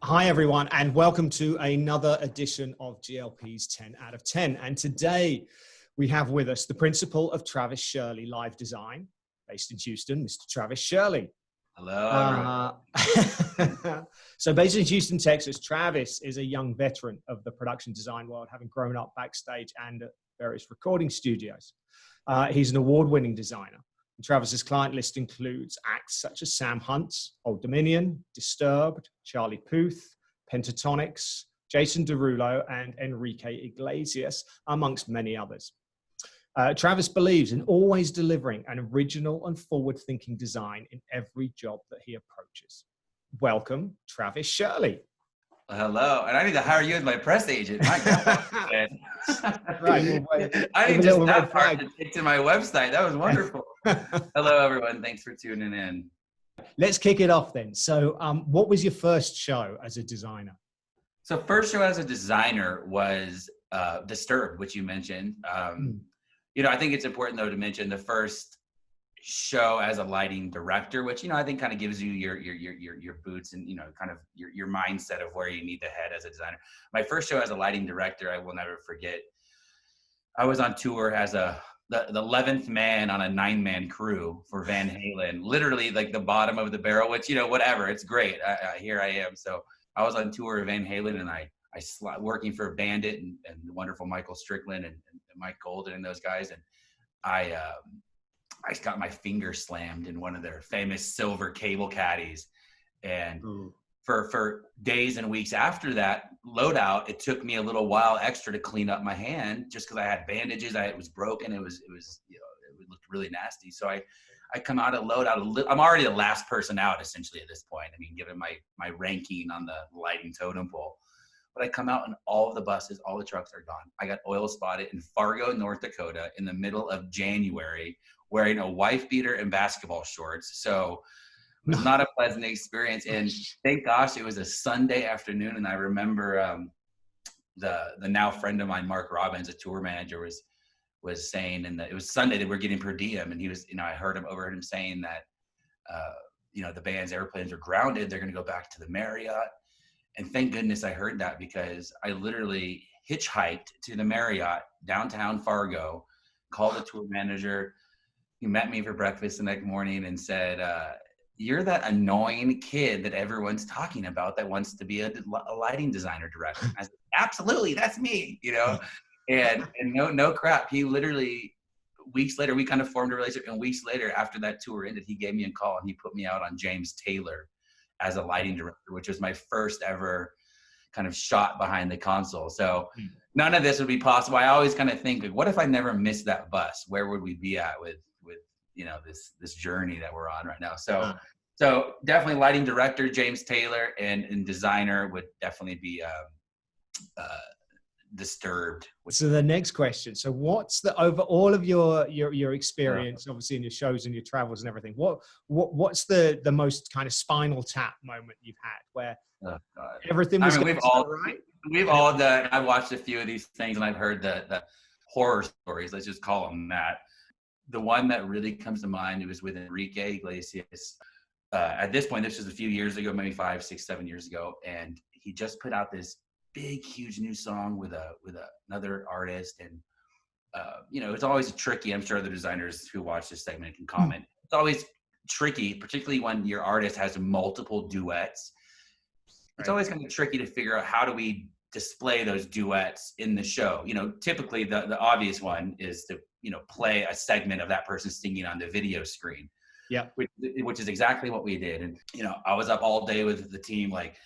Hi, everyone, and welcome to another edition of GLP's 10 out of 10. And today we have with us the principal of Travis Shirley Live Design, based in Houston, Mr. Travis Shirley. Hello. So based in Houston, Texas, Travis is a young veteran of the production design world, having grown up backstage and at various recording studios. He's an award-winning designer. And Travis's client list includes acts such as Sam Hunt, Old Dominion, Disturbed, Charlie Puth, Pentatonix, Jason DeRulo, and Enrique Iglesias, amongst many others. Travis believes in always delivering an original and forward-thinking design in every job that he approaches. Welcome, Travis Shirley. Hello, and I need to hire you as my press agent. My God. Right, well, I need just that part to take to my website. That was wonderful. Hello, everyone. Thanks for tuning in. Let's kick it off then. So what was your first show as a designer? So first show as a designer was Disturbed, which you mentioned. You know, I think it's important, though, to mention the first show as a lighting director, which, you know, I think kind of gives you your boots and, you know, kind of your mindset of where you need to head as a designer. My first show as a lighting director, I will never forget. I was on tour as the 11th man on a 9-man crew for Van Halen, literally like the bottom of the barrel, which, you know, whatever, it's great. Here I am. So I was on tour with Van Halen, and I working for Bandit and the wonderful Michael Strickland and Mike Golden and those guys. And I got my finger slammed in one of their famous silver cable caddies. And for days and weeks after that loadout, it took me a little while extra to clean up my hand, just because I had bandages. It was broken. It was, you know, it looked really nasty. So I come out of loadout. I'm already the last person out essentially at this point. I mean, given my ranking on the lighting totem pole. But I come out and all of the buses, all the trucks are gone. I got oil spotted in Fargo, North Dakota in the middle of January, wearing a wife beater and basketball shorts. So it was not a pleasant experience. And thank gosh it was a Sunday afternoon. And I remember the now friend of mine, Mark Robbins, a tour manager, was saying, and it was Sunday that we're getting per diem. And he was, you know, I overheard him saying that, you know, the band's airplanes are grounded. They're going to go back to the Marriott. And thank goodness I heard that, because I literally hitchhiked to the Marriott downtown Fargo, called the tour manager. He met me for breakfast the next morning and said, you're that annoying kid that everyone's talking about that wants to be a lighting designer director. I said, absolutely, that's me, you know? And no crap. He literally, weeks later, we kind of formed a relationship. And weeks later, after that tour ended, he gave me a call and he put me out on James Taylor as a lighting director, which was my first ever kind of shot behind the console. So none of this would be possible. I always kind of think, like, what if I never missed that bus? Where would we be at with you know, this journey that we're on right now? So definitely lighting director, James Taylor, and designer would definitely be Disturbed. So the next question. So what's over all of your experience, obviously in your shows and your travels and everything, what's the most kind of Spinal Tap moment you've had where everything was we've all done. I've watched a few of these things and I've heard the horror stories, let's just call them that. The one that really comes to mind, it was with Enrique Iglesias. At this point, this was a few years ago, maybe 5, 6, 7 years ago. And he just put out this big, huge new song with another artist. And, you know, it's always tricky. I'm sure the designers who watch this segment can comment. It's always tricky, particularly when your artist has multiple duets. It's always kind of tricky to figure out how do we display those duets in the show. You know, typically the obvious one is to, you know, play a segment of that person singing on the video screen. Yeah. Which is exactly what we did. And, you know, I was up all day with the team, like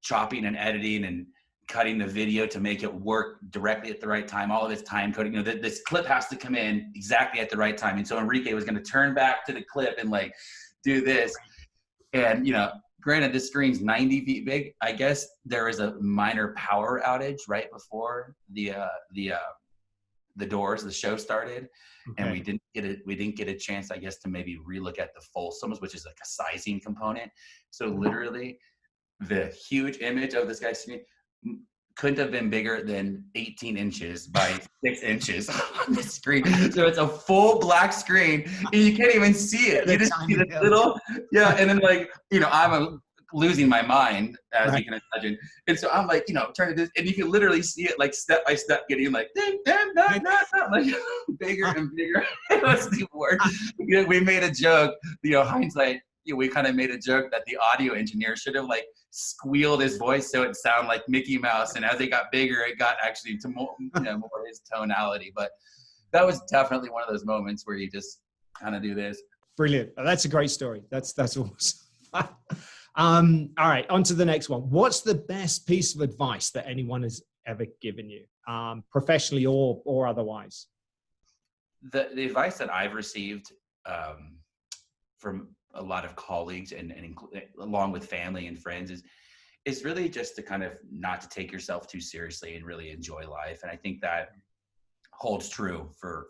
chopping and editing and cutting the video to make it work directly at the right time. All of this time coding, you know, this clip has to come in exactly at the right time. And so Enrique was going to turn back to the clip and like do this. And, you know, granted, this screen's 90 feet big. I guess there was a minor power outage right before the show started. Okay. And we didn't get a chance, I guess, to maybe relook at the Folsoms, which is like a sizing component. So literally the huge image of this guy's screen couldn't have been bigger than 18 inches by 6 inches on the screen. So it's a full black screen and you can't even see it. You just see this little, and then, like, you know, I'm a losing my mind, as you can imagine. And so I'm like, trying to do this, and you can literally see it like step by step getting like, like bigger and bigger. It was the worst. We made a joke, hindsight, we kind of made a joke that the audio engineer should have like squealed his voice so it sounded like Mickey Mouse. And as it got bigger, it got actually to more his tonality. But that was definitely one of those moments where you just kind of do this. Brilliant. That's a great story. That's awesome. All right, on to the next one. What's the best piece of advice that anyone has ever given you, professionally or otherwise? The advice that I've received from a lot of colleagues and along with family and friends is really just to kind of not to take yourself too seriously and really enjoy life. And I think that holds true for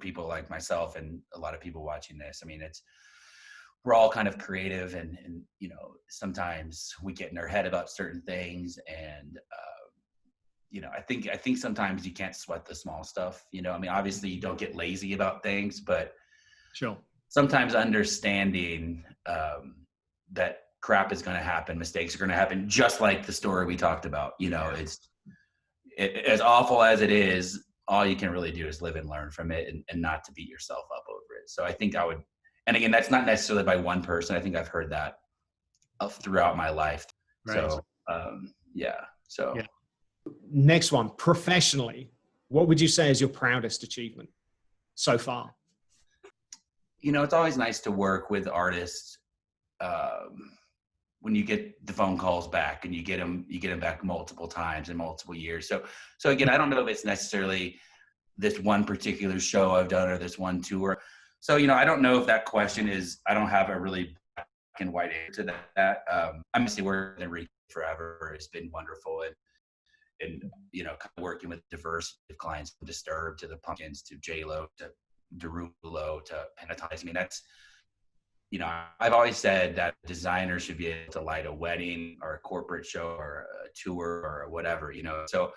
people like myself and a lot of people watching this. I mean, we're all kind of creative and sometimes we get in our head about certain things. And, I think sometimes you can't sweat the small stuff, I mean, obviously you don't get lazy about things, but sure. Sometimes understanding that crap is going to happen, mistakes are going to happen, just like the story we talked about. It's as awful as it is, all you can really do is live and learn from it and not to beat yourself up over it. So I think I would, and again, that's not necessarily by one person. I think I've heard that throughout my life. Right. So, yeah. Next one, professionally, what would you say is your proudest achievement so far? It's always nice to work with artists when you get the phone calls back and you get them back multiple times in multiple years. So again, I don't know if it's necessarily this one particular show I've done or this one tour. So, I don't know if that question is, I don't have a really black and white answer to that. I'm obviously working with Enrique forever. It's been wonderful. And kind of working with diverse clients from Disturbed to the Pumpkins to J-Lo to DeRulo to Pentatonix. I mean, that's, I've always said that designers should be able to light a wedding or a corporate show or a tour or whatever, So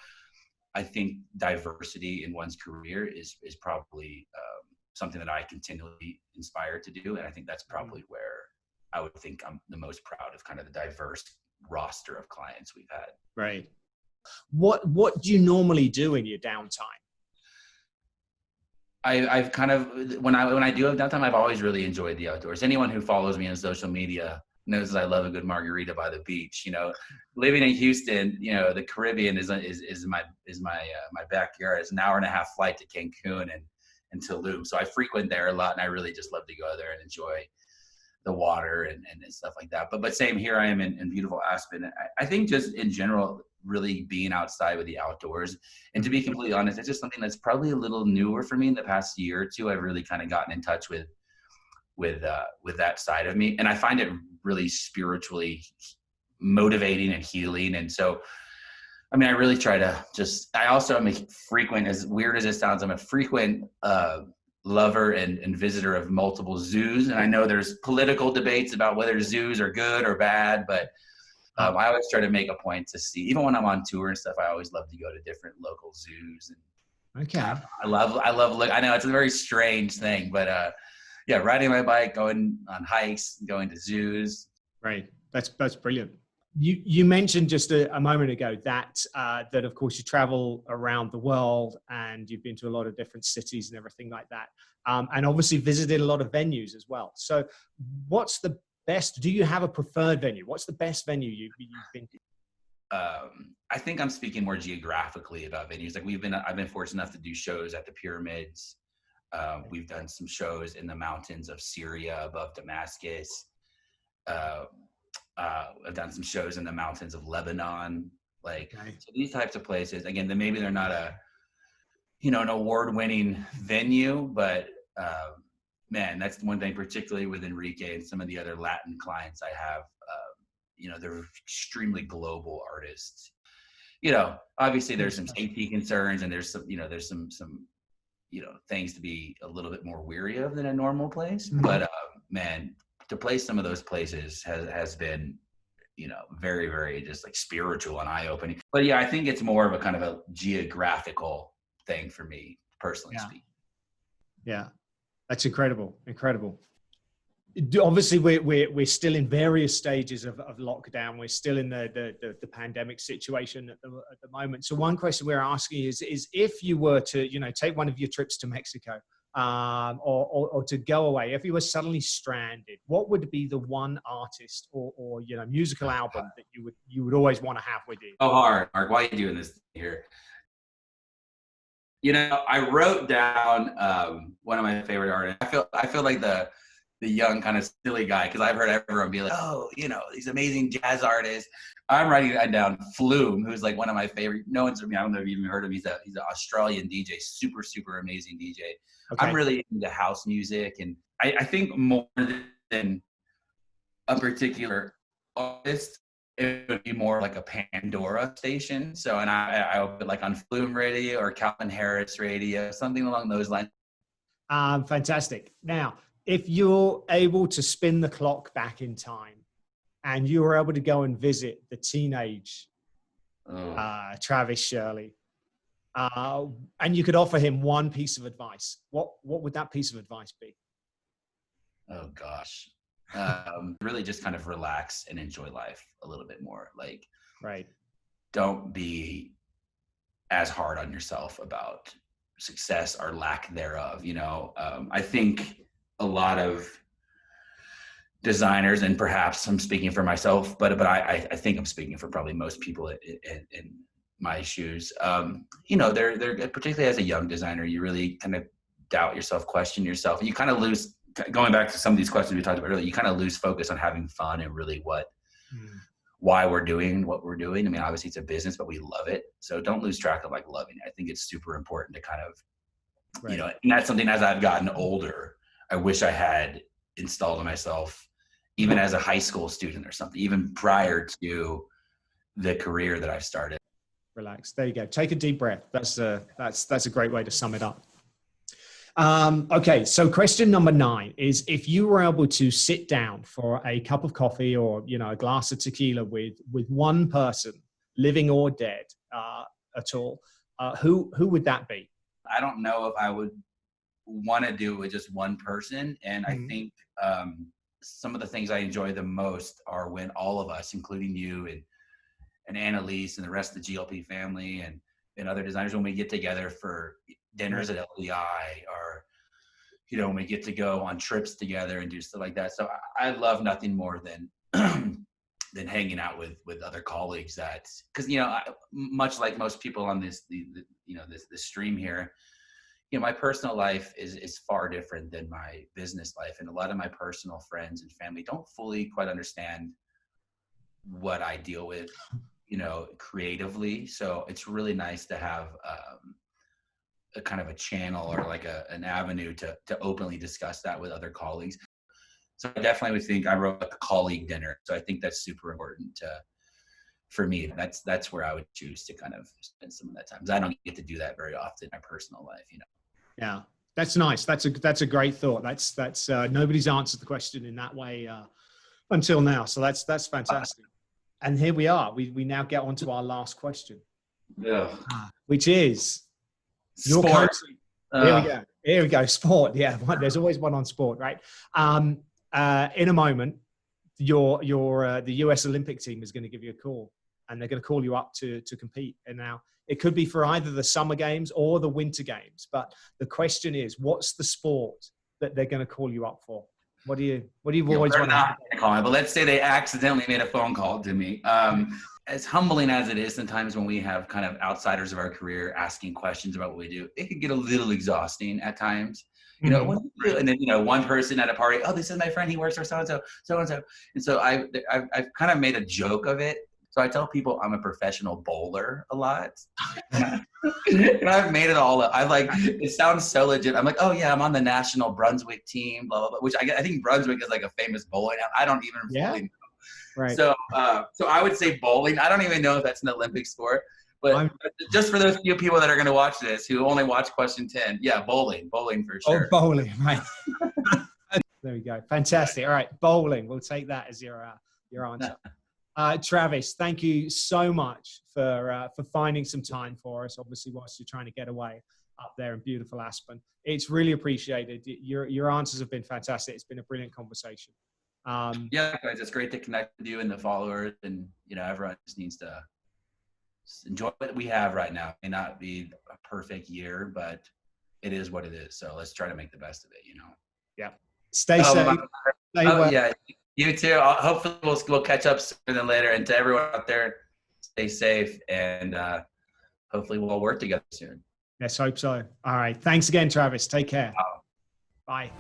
I think diversity in one's career is probably something that I continually inspire to do. And I think that's probably where I would think I'm the most proud of, kind of the diverse roster of clients we've had. Right. What do you normally do in your downtime? I've kind of, when I do have downtime, I've always really enjoyed the outdoors. Anyone who follows me on social media knows that I love a good margarita by the beach. Living in Houston, the Caribbean is my backyard. It's an hour and a half flight to Cancun and Tulum. So I frequent there a lot, and I really just love to go there and enjoy the water and stuff like that. But same here, I am in beautiful Aspen. I think just in general, really being outside with the outdoors, and to be completely honest, it's just something that's probably a little newer for me in the past year or two. I've really kind of gotten in touch with that side of me, and I find it really spiritually motivating and healing. And so, I mean, I really try to I also am a frequent, as weird as it sounds, I'm a frequent lover and visitor of multiple zoos. And I know there's political debates about whether zoos are good or bad, but I always try to make a point to see, even when I'm on tour and stuff, I always love to go to different local zoos. And okay. I love, I know it's a very strange thing, but yeah, riding my bike, going on hikes, going to zoos. Right. That's brilliant. You mentioned just a moment ago that of course you travel around the world and you've been to a lot of different cities and everything like that, and obviously visited a lot of venues as well. So what's the best? Do you have a preferred venue? What's the best venue you think? I think I'm speaking more geographically about venues. Like I've been fortunate enough to do shows at the pyramids. We've done some shows in the mountains of Syria above Damascus. I've done some shows in the mountains of Lebanon, so these types of places. Again, maybe they're not an award-winning venue, but man, that's one thing, particularly with Enrique and some of the other Latin clients I have. They're extremely global artists. Obviously there's some safety concerns and there's some things to be a little bit more weary of than a normal place. Mm-hmm. But man, to play some of those places has been, very, very just like spiritual and eye-opening. But yeah, I think it's more of a kind of a geographical thing for me, personally speaking. Yeah. That's incredible. Incredible. Obviously, we're still in various stages of lockdown. We're still in the pandemic situation at the moment. So one question we're asking is if you were to, you know, take one of your trips to Mexico, or to go away, if you were suddenly stranded, what would be the one artist or you know, musical album that you would always want to have with you? Oh, hard, Mark. Why are you doing this here? You know, I wrote down one of my favorite artists. I feel like the young kind of silly guy, because I've heard everyone be like, oh, you know, these amazing jazz artists. I'm writing that down. Flume, who's like one of my favorite. No one's, I don't know if you've even heard of him. He's an Australian DJ, super amazing DJ. Okay. I'm really into house music, and I think more than a particular artist, it would be more like a Pandora station. So, and I would put like on Flume Radio or Calvin Harris Radio, something along those lines. Fantastic. Now, if you're able to spin the clock back in time and you were able to go and visit the teenage Travis Shirley, and you could offer him one piece of advice, what would that piece of advice be? Oh, gosh. Really just kind of relax and enjoy life a little bit more. Like, right. Don't be as hard on yourself about success or lack thereof. You know, I think a lot of designers, and perhaps I'm speaking for myself, but I think I'm speaking for probably most people in my shoes. You know, they're particularly as a young designer, you really kind of doubt yourself, question yourself, and you kind of lose. Going back to some of these questions we talked about earlier, you kind of lose focus on having fun and really why we're doing what we're doing. I mean, obviously it's a business, but we love it. So don't lose track of like loving it. I think it's super important to kind of, you know, and that's something as I've gotten older, I wish I had installed in myself, even as a high school student or something, even prior to the career that I've started. Relax. There you go. Take a deep breath. That's a great way to sum it up. Okay, so question number 9 is, if you were able to sit down for a cup of coffee or, you know, a glass of tequila with one person, living or dead, at all, who would that be? I don't know if I would want to do it with just one person. And I think some of the things I enjoy the most are when all of us, including you and Annalise and the rest of the GLP family and other designers, when we get together for dinners at LDI, or, you know, when we get to go on trips together and do stuff like that. So I love nothing more than than hanging out with other colleagues. That, because, you know, much like most people on this stream here, you know, my personal life is far different than my business life, and a lot of my personal friends and family don't fully quite understand what I deal with, you know, creatively. So it's really nice to have a kind of a channel or like an avenue to openly discuss that with other colleagues. So I definitely would think, I wrote a colleague dinner. So I think that's super important for me. That's where I would choose to kind of spend some of that time, because I don't get to do that very often in my personal life, you know. Yeah, that's nice. That's a great thought. That's nobody's answered the question in that way until now. So that's fantastic. And here we are. We now get on to our last question. Yeah. Which is sport. Here we go. Sport. Yeah. There's always one on sport, right? In a moment, the US Olympic team is going to give you a call, and they're going to call you up to compete. And now it could be for either the summer games or the winter games. But the question is, what's the sport that they're going to call you up for? What do you always want to call me? But let's say they accidentally made a phone call to me. As humbling as it is sometimes when we have kind of outsiders of our career asking questions about what we do, it can get a little exhausting at times. You know, what do you do? And then, you know, one person at a party, oh, this is my friend, he works for so-and-so, so-and-so. And so I've kind of made a joke of it. So I tell people I'm a professional bowler a lot. And I've made it all up. It sounds so legit. I'm like, oh yeah, I'm on the national Brunswick team, blah, blah, blah, which I think Brunswick is like a famous bowling. I don't even fully know. Right. So I would say bowling. I don't even know if that's an Olympic sport, but just for those few people that are going to watch this who only watch question 10, yeah, bowling for sure. Oh, bowling, right. There we go. Fantastic. All right, bowling. We'll take that as your answer. Travis, thank you so much for finding some time for us, obviously, whilst you're trying to get away. up there in beautiful Aspen. It's really appreciated. Your answers have been fantastic. It's been a brilliant conversation. Yeah, guys, it's great to connect with you and the followers, and everyone just needs to enjoy what we have right now. It may not be a perfect year, but it is what it is. So let's try to make the best of it. Yeah. Stay safe. Stay well. Yeah, you too. Hopefully we'll catch up sooner than later. And to everyone out there, stay safe, and hopefully we'll all work together soon. Let's hope so. All right. Thanks again, Travis. Take care. Bye.